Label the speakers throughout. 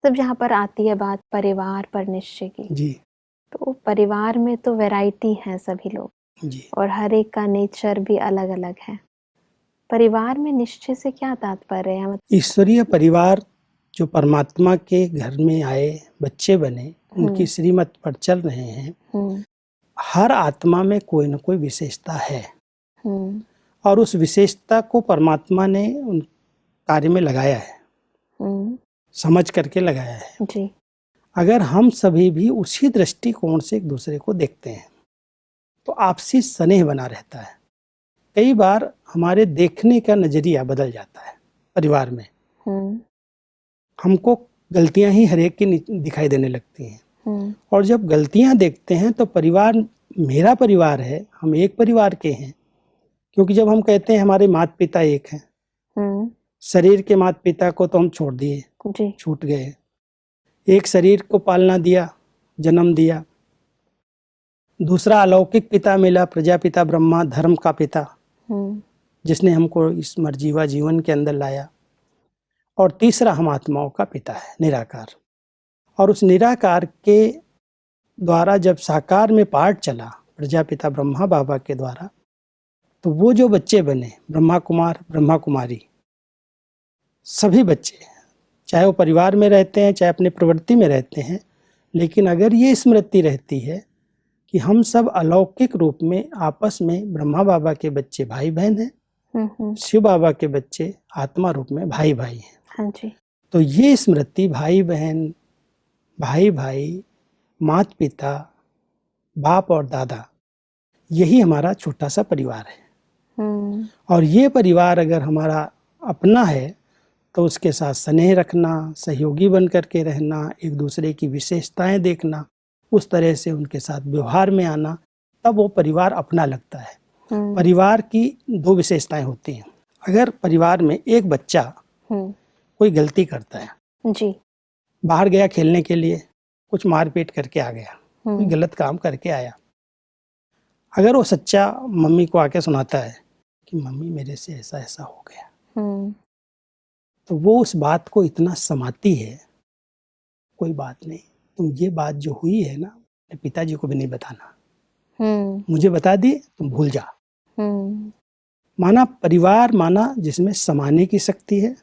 Speaker 1: तब जहाँ पर आती है बात परिवार पर निश्चय की,
Speaker 2: जी
Speaker 1: तो परिवार में तो वैरायटी है सभी लोग
Speaker 2: जी।
Speaker 1: और हर एक का नेचर भी अलग-अलग है। परिवार में निश्चय से क्या तात्पर्य है?
Speaker 2: ईश्वरीय परिवार जो परमात्मा के घर में आए बच्चे बने, उनकी श्रीमत पर चल रहे हैं। हर आत्मा में कोई न कोई विशेषता है और उस विशेषता को परमात्मा ने उन कार्य में लगाया है, समझ करके लगाया है।
Speaker 1: जी।
Speaker 2: अगर हम सभी भी उसी दृष्टिकोण से एक दूसरे को देखते हैं तो आपसी स्नेह बना रहता है। कई बार हमारे देखने का नजरिया बदल जाता है परिवार में। हमको गलतियां ही हर एक की दिखाई देने लगती हैं और जब गलतियां देखते हैं तो परिवार मेरा परिवार है, हम एक परिवार के हैं। क्योंकि जब हम कहते हैं हमारे माता पिता एक हैं, शरीर के माता पिता को तो हम छोड़ दिए, छूट गए। एक शरीर को पालना दिया, जन्म दिया। दूसरा अलौकिक पिता मिला, प्रजापिता ब्रह्मा, धर्म का पिता, जिसने हमको इस मर्जीवा जीवन के अंदर लाया। और तीसरा हम आत्माओं का पिता है, निराकार। और उस निराकार के द्वारा जब साकार में पाठ चला प्रजापिता ब्रह्मा बाबा के द्वारा, तो वो जो बच्चे बने ब्रह्मा कुमार, ब्रह्मा कुमारी, सभी बच्चे, चाहे वो परिवार में रहते हैं चाहे अपने प्रवृत्ति में रहते हैं, लेकिन अगर ये स्मृति रहती है कि हम सब अलौकिक रूप में आपस में ब्रह्मा बाबा के बच्चे भाई बहन हैं, शिव बाबा के बच्चे आत्मा रूप में भाई भाई हैं।
Speaker 1: हाँ जी।
Speaker 2: तो ये स्मृति भाई बहन, भाई भाई, माता पिता, बाप और दादा, यही हमारा छोटा सा परिवार है। और ये परिवार अगर हमारा अपना है तो उसके साथ स्नेह रखना, सहयोगी बन करके रहना, एक दूसरे की विशेषताएं देखना, उस तरह से उनके साथ व्यवहार में आना, तब वो परिवार अपना लगता है। परिवार की दो विशेषताएं होती हैं। अगर परिवार में एक बच्चा कोई गलती करता है
Speaker 1: जी,
Speaker 2: बाहर गया खेलने के लिए, कुछ मारपीट करके आ गया, कोई गलत काम करके आया, अगर वो सच्चा मम्मी को आके सुनाता है कि मम्मी मेरे से ऐसा ऐसा हो गया, तो वो उस बात को इतना समाती है, कोई बात नहीं, तुम ये बात जो हुई है ना, अपने पिताजी को भी नहीं बताना, मुझे बता दी, तुम भूल जा। माना परिवार माना जिसमें समाने की शक्ति है,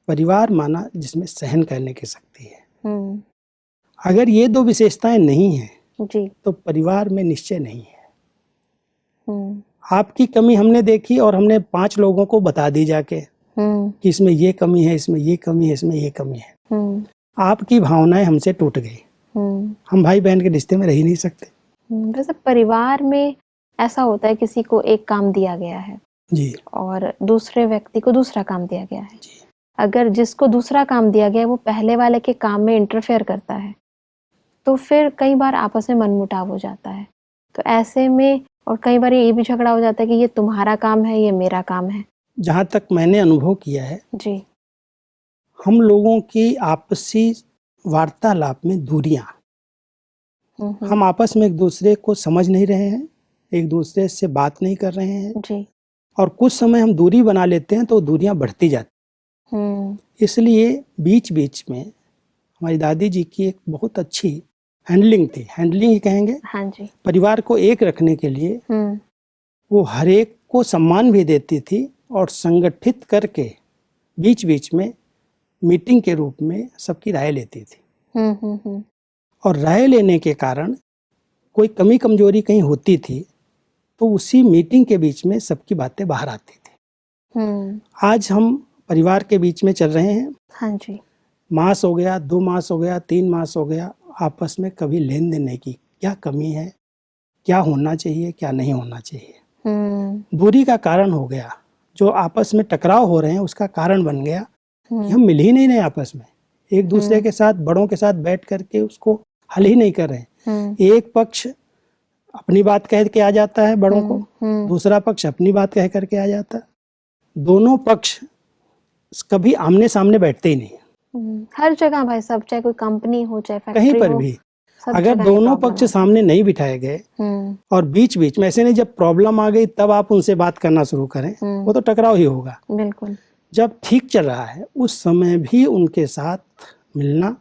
Speaker 2: परिवार माना जिसमें सहन करने की शक्ति है। अगर ये दो विशेषताएं नहीं हैं
Speaker 1: जी,
Speaker 2: तो परिवार में निश्चय नहीं है। आपकी कमी हमने देखी और हमने 5 लोगों को बता दी जाके कि इसमें ये कमी है, इसमें ये कमी है, इसमें ये कमी है। आपकी भावनाएं हमसे टूट गई, हम भाई बहन के रिश्ते में रह ही नहीं सकते।
Speaker 1: वैसे परिवार में ऐसा होता है, किसी को एक काम दिया गया है
Speaker 2: जी,
Speaker 1: और दूसरे व्यक्ति को दूसरा काम दिया गया है।
Speaker 2: जी,
Speaker 1: अगर जिसको दूसरा काम दिया गया है वो पहले वाले के काम में इंटरफेयर करता है, तो फिर कई बार आपस में मनमुटाव हो जाता है। तो ऐसे में और कई बार ये भी झगड़ा हो जाता है कि ये तुम्हारा काम है, ये मेरा काम है।
Speaker 2: जहाँ तक मैंने अनुभव किया है,
Speaker 1: जी,
Speaker 2: हम लोगों की आपसी वार्तालाप में दूरियां, हम आपस में एक दूसरे को समझ नहीं रहे हैं, एक दूसरे से बात नहीं कर रहे हैं
Speaker 1: जी,
Speaker 2: और कुछ समय हम दूरी बना लेते हैं तो दूरियां बढ़ती जाती। इसलिए बीच बीच में हमारी दादी जी की एक बहुत अच्छी हैंडलिंग थी, हैंडलिंग ही कहेंगे।
Speaker 1: हाँ जी,
Speaker 2: परिवार को एक रखने के लिए वो हर एक को सम्मान भी देती थी और संगठित करके बीच बीच में मीटिंग के रूप में सबकी राय लेती थी। और राय लेने के कारण कोई कमी कमजोरी कहीं होती थी तो उसी मीटिंग के बीच में सबकी बातें बाहर आती थी। आज हम परिवार के बीच में चल रहे हैं,
Speaker 1: हाँ जी,
Speaker 2: मास हो गया, 2 मास हो गया, 3 मास हो गया, आपस में कभी लेन देन नहीं की, क्या कमी है, क्या होना चाहिए, क्या नहीं होना चाहिए। दूरी का कारण हो गया, जो आपस में टकराव हो रहे हैं उसका कारण बन गया कि हम मिल ही नहीं रहे आपस में, एक दूसरे के साथ, बड़ों के साथ बैठ करके उसको हल ही नहीं कर रहे। एक पक्ष अपनी बात कह के आ जाता है बड़ों को, दूसरा पक्ष अपनी बात कह करके आ जाता है, दोनों पक्ष कभी आमने सामने बैठते ही नहीं।
Speaker 1: हर जगह भाई साहब, चाहे कोई कंपनी हो चाहे फैक्ट्री
Speaker 2: कहीं पर भी अगर दोनों पक्ष सामने नहीं बिठाए गए और बीच बीच में ऐसे नहीं, जब प्रॉब्लम आ गई तब आप उनसे बात करना शुरू करें, वो तो टकराव ही होगा।
Speaker 1: बिल्कुल।
Speaker 2: जब ठीक चल रहा है उस समय भी उनके साथ मिलना,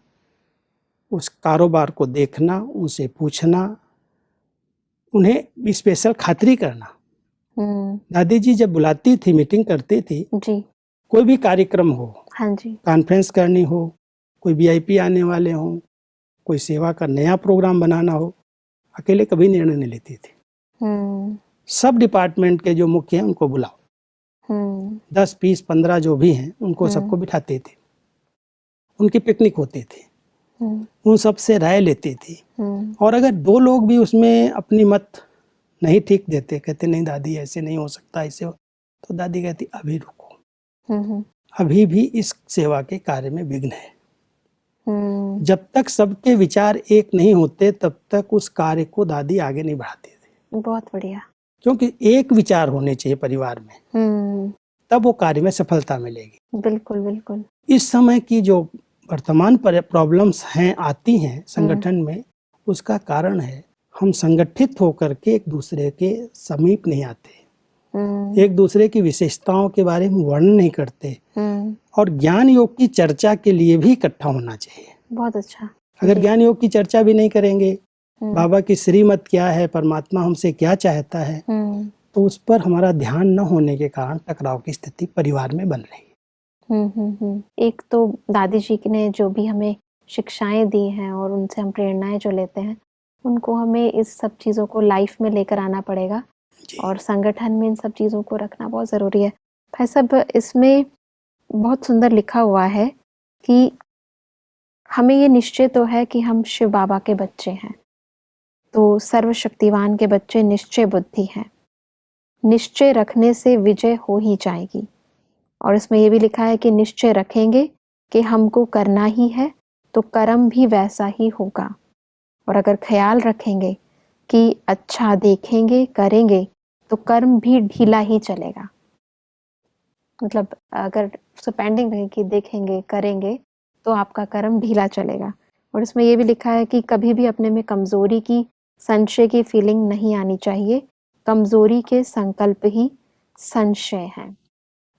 Speaker 2: उस कारोबार को देखना, उनसे पूछना, उन्हें स्पेशल खातिरी करना। दादी जी जब बुलाती थी, मीटिंग करती थी,
Speaker 1: जी।
Speaker 2: कोई भी कार्यक्रम हो,
Speaker 1: हाँ जी।
Speaker 2: कॉन्फ्रेंस करनी हो, कोई वीआईपी आने वाले हों, कोई सेवा का नया प्रोग्राम बनाना हो, अकेले कभी निर्णय नहीं लेती थी। सब डिपार्टमेंट के जो मुख्य हैं उनको बुलाओ, 10, 20, 15 जो भी हैं उनको सबको बिठाते थे, उनकी पिकनिक होती थी, उन सब से राय लेती थी। और अगर 2 लोग भी उसमें अपनी मत नहीं ठीक देते, कहते नहीं दादी ऐसे नहीं हो सकता, ऐसे हो, तो दादी कहती अभी रुको, अभी भी इस सेवा के कार्य में विघ्न है। जब तक सबके विचार एक नहीं होते तब तक उस कार्य को दादी आगे नहीं बढ़ाती थी।
Speaker 1: बहुत बढ़िया। क्योंकि
Speaker 2: एक विचार होने चाहिए परिवार में, तब वो कार्य में सफलता मिलेगी।
Speaker 1: बिल्कुल बिल्कुल।
Speaker 2: इस समय की जो वर्तमान प्रॉब्लम्स हैं, आती हैं संगठन में, उसका कारण है हम संगठित होकर के एक दूसरे के समीप नहीं आते, एक दूसरे की विशेषताओं के बारे में वर्णन नहीं करते, और ज्ञान योग की चर्चा के लिए भी इकट्ठा होना चाहिए।
Speaker 1: बहुत अच्छा।
Speaker 2: अगर ज्ञान योग की चर्चा भी नहीं करेंगे, बाबा की श्रीमत क्या है, परमात्मा हमसे क्या चाहता है, तो उस पर हमारा ध्यान न होने के कारण टकराव की स्थिति परिवार में बन रही है।
Speaker 1: एक तो दादी जी ने जो भी हमें शिक्षाएं दी हैं और उनसे हम प्रेरणाएं जो लेते हैं, उनको हमें इस सब चीज़ों को लाइफ में लेकर आना पड़ेगा, और संगठन में इन सब चीज़ों को रखना बहुत ज़रूरी है। भाई साहब, इसमें बहुत सुंदर लिखा हुआ है कि हमें ये निश्चय तो है कि हम शिव बाबा के बच्चे हैं, तो सर्वशक्तिवान के बच्चे निश्चय बुद्धि हैं, निश्चय रखने से विजय हो ही जाएगी। और इसमें ये भी लिखा है कि निश्चय रखेंगे कि हमको करना ही है तो कर्म भी वैसा ही होगा, और अगर ख्याल रखेंगे कि अच्छा देखेंगे करेंगे तो कर्म भी ढीला ही चलेगा। मतलब अगर पेंडिंग रहे कि देखेंगे करेंगे तो आपका कर्म ढीला चलेगा। और इसमें ये भी लिखा है कि कभी भी अपने में कमजोरी की, संशय की फीलिंग नहीं आनी चाहिए, कमजोरी के संकल्प ही संशय हैं।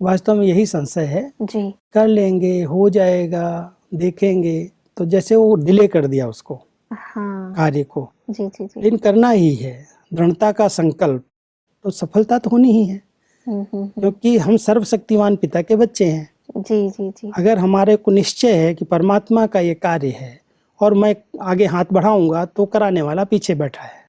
Speaker 2: वास्तव में यही संशय है
Speaker 1: जी।
Speaker 2: कर लेंगे, हो जाएगा, देखेंगे, तो जैसे वो डिले कर दिया उसको, कार्य को।
Speaker 1: जी जी जी।
Speaker 2: लेकिन करना ही है, दृढ़ता का संकल्प, तो सफलता तो होनी ही है, क्योंकि हम सर्वशक्तिवान पिता के बच्चे हैं।
Speaker 1: जी जी जी।
Speaker 2: अगर हमारे को निश्चय है कि परमात्मा का ये कार्य है और मैं आगे हाथ बढ़ाऊंगा, तो कराने वाला पीछे बैठा है,